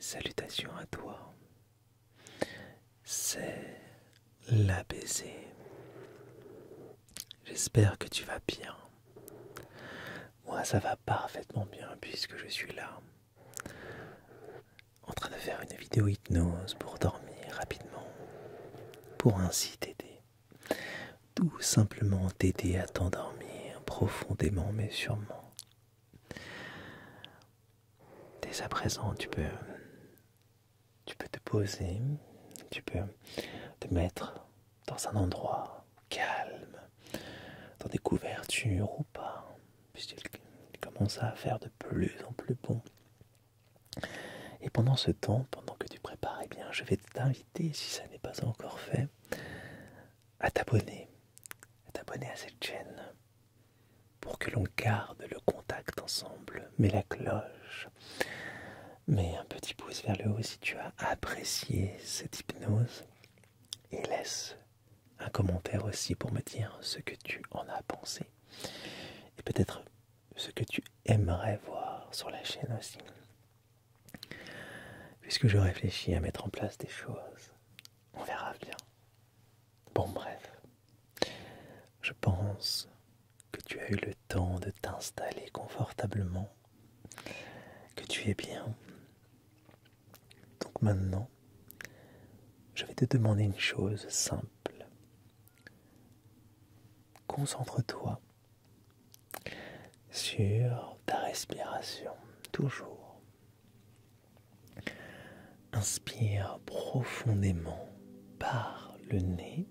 salutations à toi. C'est l'ABC. J'espère que tu vas bien. Moi, ça va parfaitement bien puisque je suis là, en train de faire une vidéo hypnose pour dormir rapidement, pour ainsi t'aider. Tout simplement t'aider à t'endormir profondément mais sûrement. Dès à présent, tu peux te poser, tu peux te mettre dans un endroit calme, dans des couvertures ou pas, puisqu'il commence à faire de plus en plus bon. Et pendant ce temps, pendant que tu prépares, eh bien, je vais t'inviter, si ça n'est pas encore fait, à t'abonner à cette chaîne pour que l'on garde le contact ensemble. Mets la cloche, mets un petit pouce vers le haut si tu as apprécié cette hypnose et laisse un commentaire aussi pour me dire ce que tu en as pensé et peut-être ce que tu aimerais voir sur la chaîne aussi. Puisque je réfléchis à mettre en place des choses, on verra bien. Bon, bref, je pense que tu as eu le temps de t'installer confortablement, que tu es bien. Donc maintenant, je vais te demander une chose simple. Concentre-toi sur ta respiration, toujours. Inspire profondément par le nez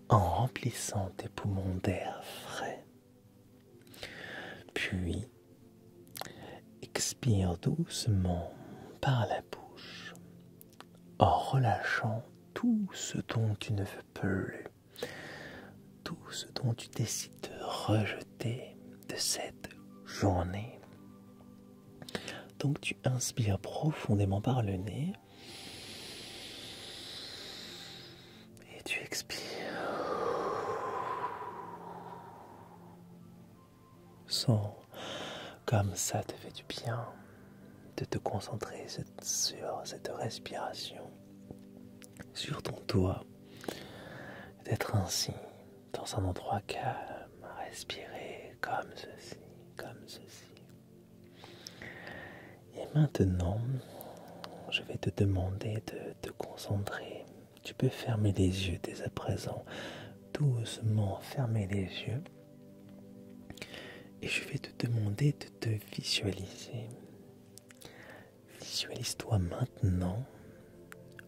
en remplissant tes poumons d'air frais. Puis, expire doucement par la bouche en relâchant tout ce dont tu ne veux plus, tout ce dont tu décides de rejeter de cette journée. Donc tu inspires profondément par le nez et tu expires. Sens comme ça te fait du bien de te concentrer sur cette respiration, sur ton doigt, d'être ainsi dans un endroit calme, à respirer comme ceci, comme ceci. Et maintenant, je vais te demander de te concentrer. Tu peux fermer les yeux dès à présent, doucement fermer les yeux. Et je vais te demander de te visualiser. Visualise-toi maintenant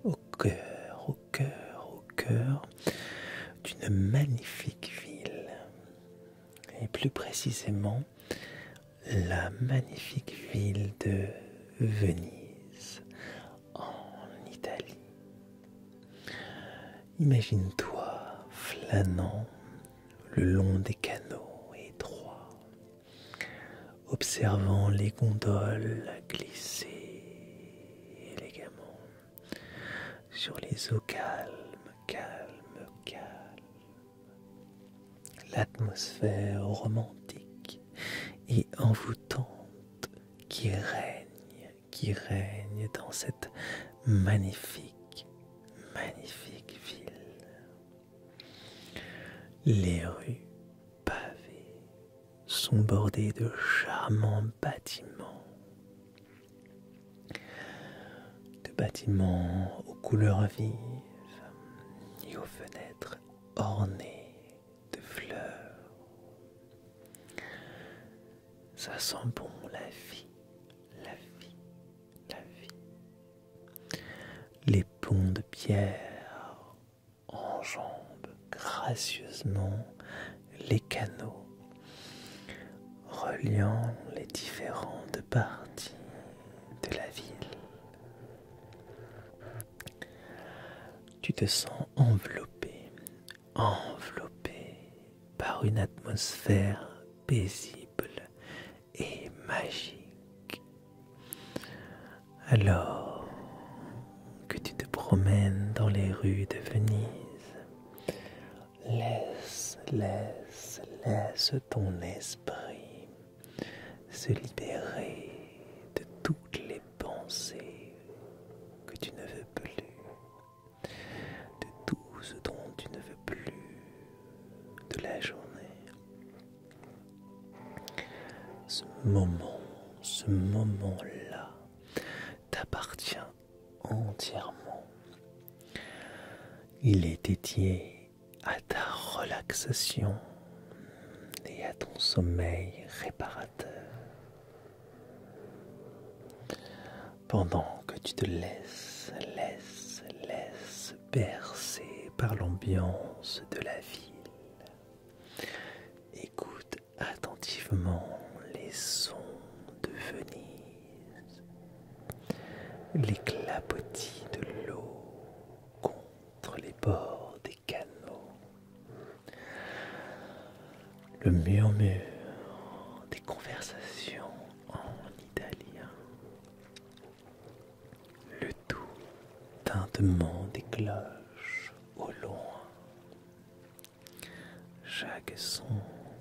au cœur d'une magnifique ville. Et plus précisément, la magnifique ville de Venise, en Italie. Imagine-toi flânant le long des canaux étroits, observant les gondoles glisser élégamment sur les eaux calmes. L'atmosphère romantique et envoûtante qui règne dans cette magnifique ville. Les rues pavées sont bordées de charmants bâtiments, aux couleurs vives et aux fenêtres ornées de fleurs. Ça sent bon la vie. Les ponts de pierre enjambent gracieusement les canaux, reliant les différentes parties de la ville. Tu te sens enveloppé par une atmosphère paisible et magique. Alors que tu te promènes dans les rues de Venise, laisse ton esprit se libérer de toutes les pensées ce moment-là t'appartient entièrement. Il est dédié à ta relaxation et à ton sommeil réparateur. Pendant que tu te laisses bercer par l'ambiance de la ville, écoute attentivement les sons de Venise, les clapotis de l'eau contre les bords des canaux, le murmure des conversations en italien, le doux tintement des cloches au loin. Chaque son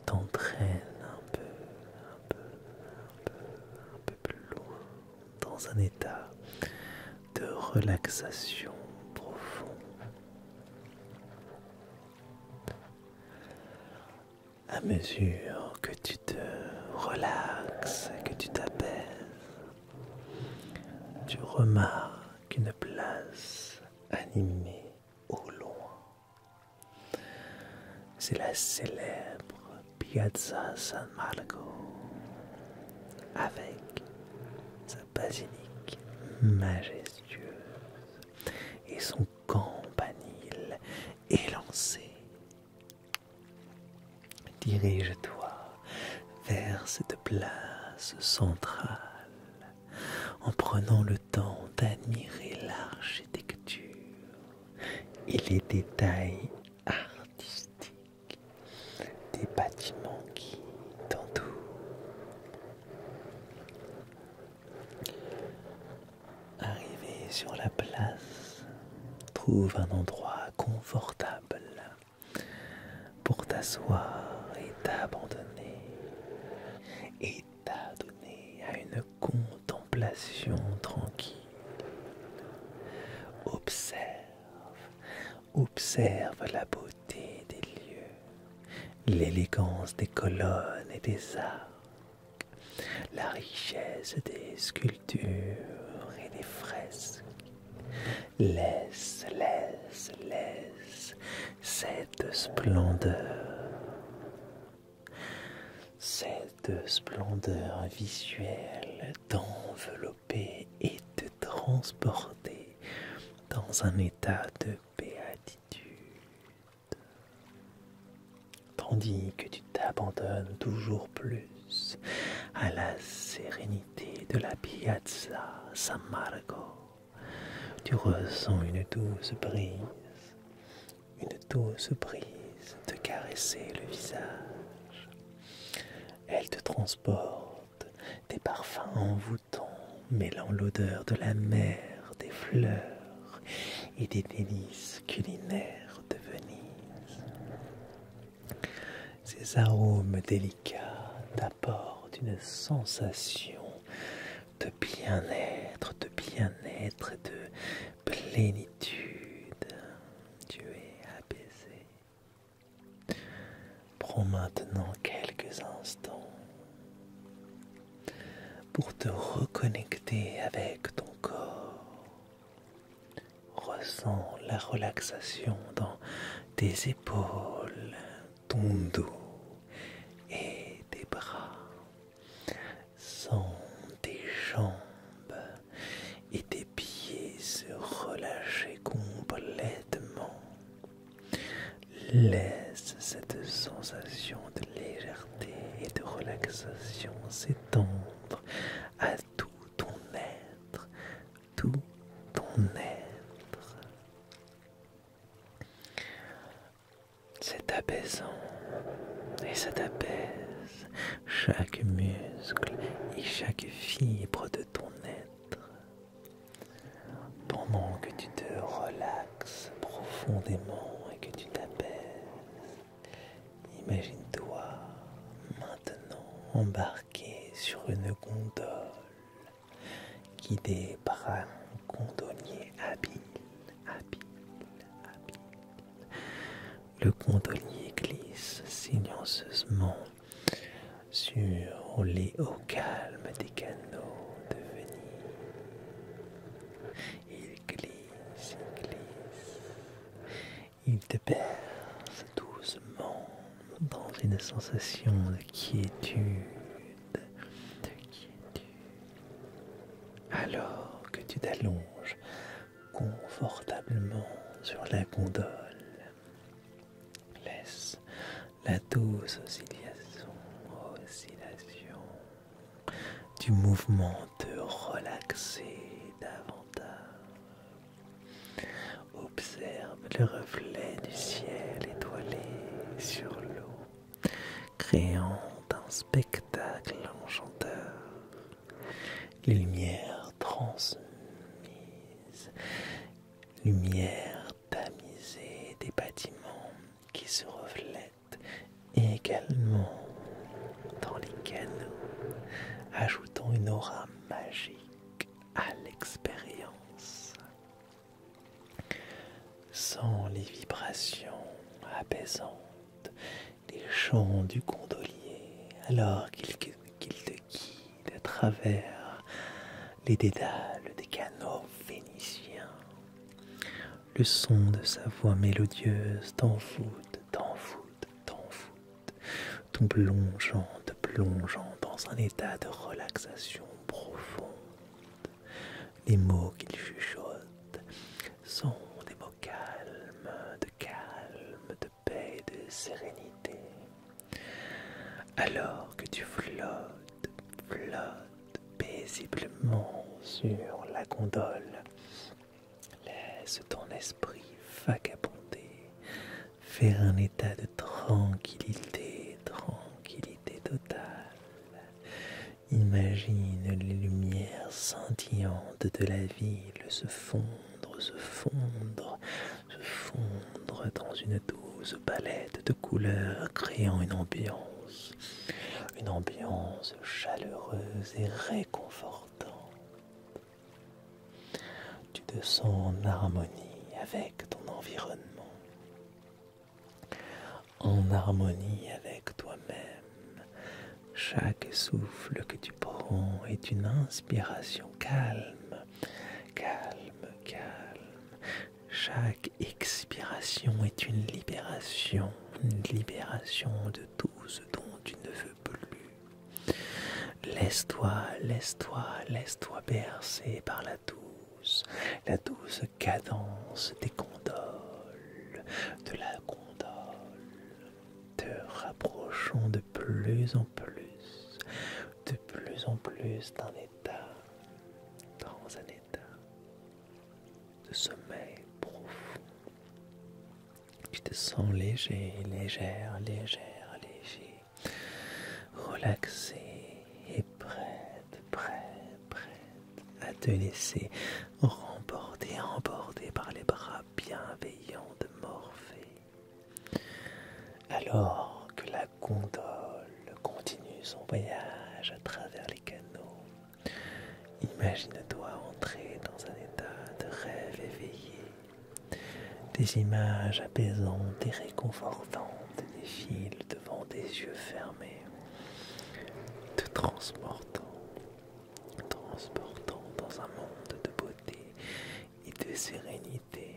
t'entraîne un peu plus loin dans un état de relaxation profond. À mesure que tu te relaxes, que tu t'apaises, tu remarques une place animée au loin. C'est la célèbre Piazza San Marco, avec sa basilique majestueuse et son campanile élancé. Dirige-toi vers cette place centrale en prenant le temps d'admirer l'architecture et les détails artistiques des bâtiments qui t'entourent. Arrivé sur la place, trouve un endroit confortable pour t'asseoir et t'adonner à une contemplation tranquille. Observe la beauté des lieux, l'élégance des colonnes et des arcs, la richesse des sculptures et des fresques. Laisse cette splendeur visuelle t'envelopper et te transporter dans un état de béatitude, tandis que tu t'abandonnes toujours plus à la sérénité de la Piazza San Marco. Tu ressens une douce brise te caresser le visage. Elle te transporte des parfums envoûtants, mêlant l'odeur de la mer, des fleurs et des délices culinaires de Venise. Ces arômes délicats t'apportent une sensation de bien-être et de plénitude. Tu es apaisé. Prends maintenant quelques instants pour te reconnecter avec ton corps. Ressens la relaxation dans tes épaules, ton dos et tes bras. Sens tes jambes et tes pieds se relâcher complètement. Laisse cette sensation de légèreté et de relaxation s'étendre à tout ton être, C'est apaisant et ça t'apaise chaque muscle et chaque fibre de ton être. Pendant que tu te relaxes profondément et que tu t'apaises, imagine-toi maintenant embarqué sur une gondole guidée par un gondolier habile. Le gondolier glisse silencieusement sur s'envoler au calme des canaux de Venise. Il glisse, il te berce doucement dans une sensation de quiétude, alors que tu t'allonges confortablement sur la gondole. Laisse la douce oscillation du mouvement te relaxer davantage. Observe le reflet du ciel étoilé sur l'eau, créant un spectacle enchanteur. Les lumières transmises, lumière tamisée des bâtiments qui se reflètent également dans les canaux, ajoutant une aura magique à l'expérience. Sens les vibrations apaisantes des chants du gondolier alors qu'il te guide à travers les dédales des canaux vénitiens. Le son de sa voix mélodieuse t'envoûte, te plongeant dans un état de relaxation profonde. Les mots qu'il chuchote sont des mots calme, de paix, de sérénité. Alors que tu flottes paisiblement sur la gondole, laisse ton esprit vagabonder vers un état de tranquillité totale. Imagine les lumières scintillantes de la ville se fondre dans une douce palette de couleurs, créant une ambiance chaleureuse et réconfortante. Tu te sens en harmonie avec ton environnement, en harmonie avec toi-même. Chaque souffle que tu prends est une inspiration calme. Chaque expiration est une libération de tout ce dont tu ne veux plus. Laisse-toi bercer par la douce cadence des gondoles, de la gondole, te rapprochant de plus en plus dans un état de sommeil profond. Tu te sens léger, relaxé et prête à te laisser emporter par les bras bienveillants de Morphée. Alors que la gondole continue son voyage à travers les canaux, imagine-toi entrer dans un état de rêve éveillé. Des images apaisantes et réconfortantes défilent devant des yeux fermés, te transportant dans un monde de beauté et de sérénité.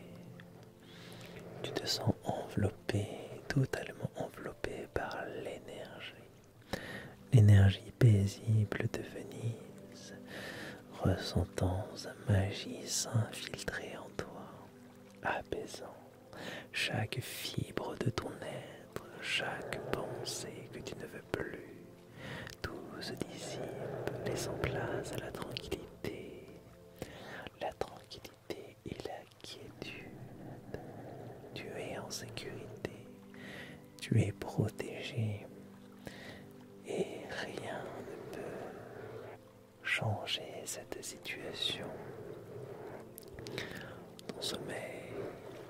Tu te sens totalement enveloppé par l'énergie paisible de Venise, ressentant sa magie s'infiltrer en toi, apaisant chaque fibre de ton être, chaque pensée que tu ne veux plus. Tout se dissipe, laissant place à la tranquillité et la quiétude. Tu es en sécurité, tu es protégé et rien ne peut changer cette situation. Ton sommeil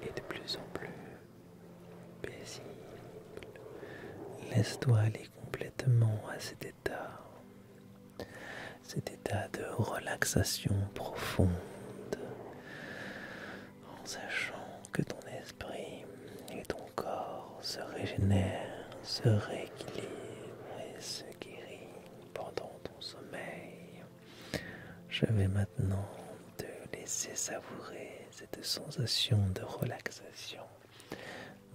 est de plus en plus paisible. Laisse-toi aller complètement à cet état de relaxation profonde, en sachant que ton esprit et ton corps se régénèrent, se rééquilibrent et se guérissent pour Je vais maintenant te laisser savourer cette sensation de relaxation,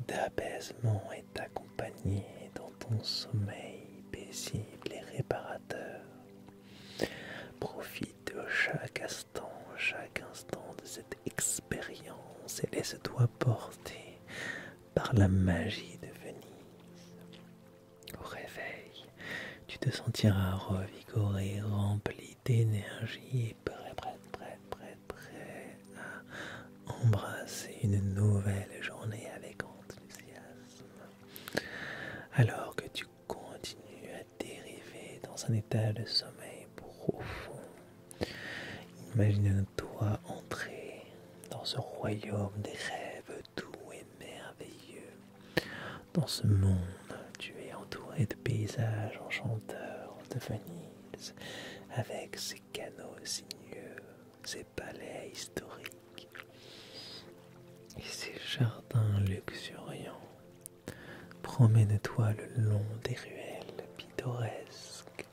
d'apaisement et t'accompagner dans ton sommeil paisible et réparateur. Profite de chaque instant de cette expérience et laisse-toi porter par la magie de Venise. Au réveil, tu te sentiras revigoré, rempli d'énergie et prêt à embrasser une nouvelle journée avec enthousiasme. Alors que tu continues à dériver dans un état de sommeil profond, imagine-toi entrer dans ce royaume des rêves doux et merveilleux. Dans ce monde, tu es entouré de paysages enchanteurs de Venise, avec ses canaux sinueux, ses palais historiques et ses jardins luxuriants. Promène-toi le long des ruelles pittoresques,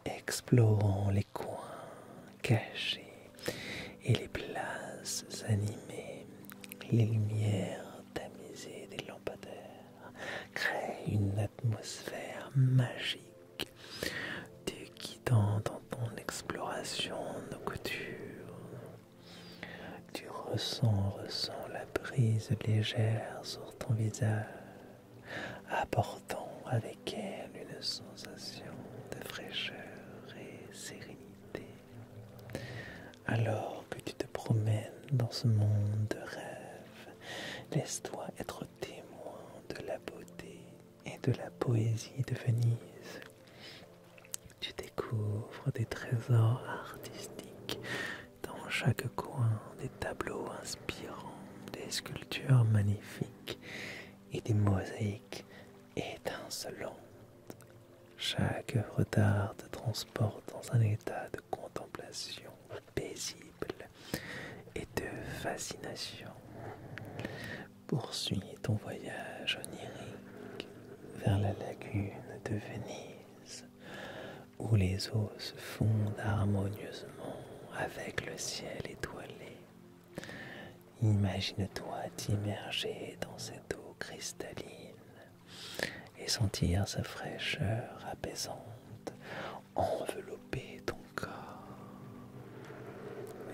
explorant les coins cachés et les places animées. Les lumières tamisées des lampadaires créent une atmosphère magique, te guidant dans ton exploration nocturne. Tu ressens la brise légère sur ton visage, apportant avec elle une sensation de fraîcheur et sérénité. Alors que tu te promènes dans ce monde de rêve, laisse-toi être témoin de la beauté et de la poésie de Venise. Tu découvres des trésors artistiques dans chaque coin, des tableaux inspirants, des sculptures magnifiques et des mosaïques étincelantes. Chaque œuvre d'art te transporte dans un état de contemplation paisible et de fascination. Poursuis ton voyage onirique vers la lagune de Venise, où les eaux se fondent harmonieusement avec le ciel étoilé. Imagine-toi t'immerger dans cette eau cristalline et sentir sa fraîcheur apaisante envelopper ton corps.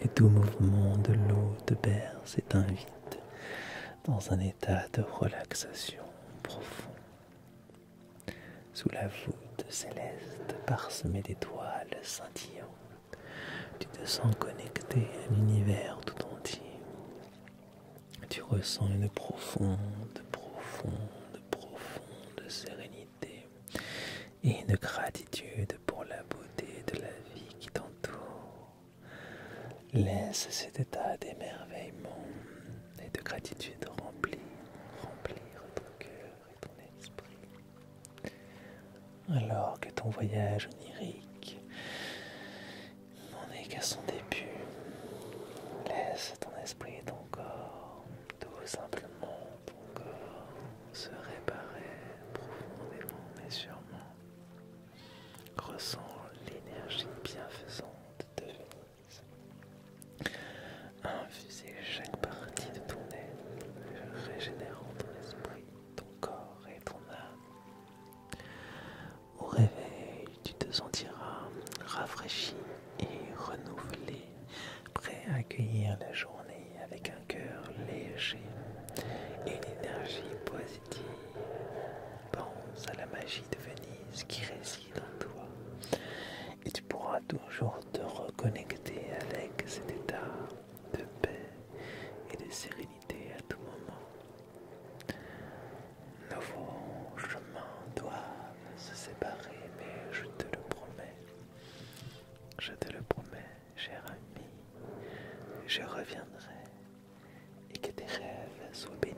Les doux mouvements de l'eau te bercent et t'invitent dans un état de relaxation profond. Sous la voûte céleste parsemée d'étoiles scintillantes, tu te sens connecté à l'univers tout entier. Tu ressens une profonde sérénité et une gratitude pour la beauté de la vie qui t'entoure. Laisse cet état d'émerveillement et de gratitude remplir ton cœur et ton esprit. Alors que ton voyage onirique n'en est qu'à son début, laisse ton esprit et ton corps tout simplement se réparer profondément mais sûrement. Ressens l'énergie bienfaisante de Venise infuser chaque partie de ton être, régénérant ton esprit, ton corps et ton âme. Au réveil, tu te sentiras rafraîchi et renouvelé, prêt à accueillir la journée avec un cœur léger et une énergie positive. Pense à la magie de Venise qui réside en toi et tu pourras toujours te reconnecter avec cet état de paix et de sérénité à tout moment. Nos chemins doivent se séparer, mais je te le promets, cher ami, je reviendrai et que tes rêves soient bénis.